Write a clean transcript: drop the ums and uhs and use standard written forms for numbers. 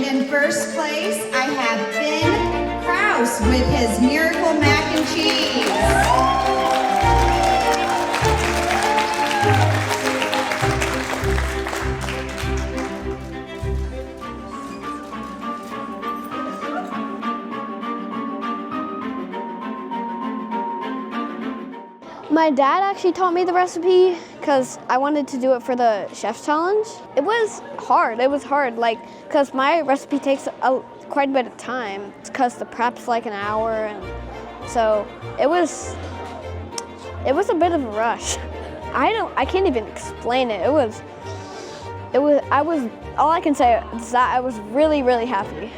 And in first place, I have Ben Krause with his Miracle Mac and Cheese. My dad actually taught me the recipe because I wanted to do it for the chef's challenge. It was hard, because my recipe takes quite a bit of time because the prep's like an hour, and so it was a bit of a rush. I can't even explain it. All I can say is that I was really, really happy.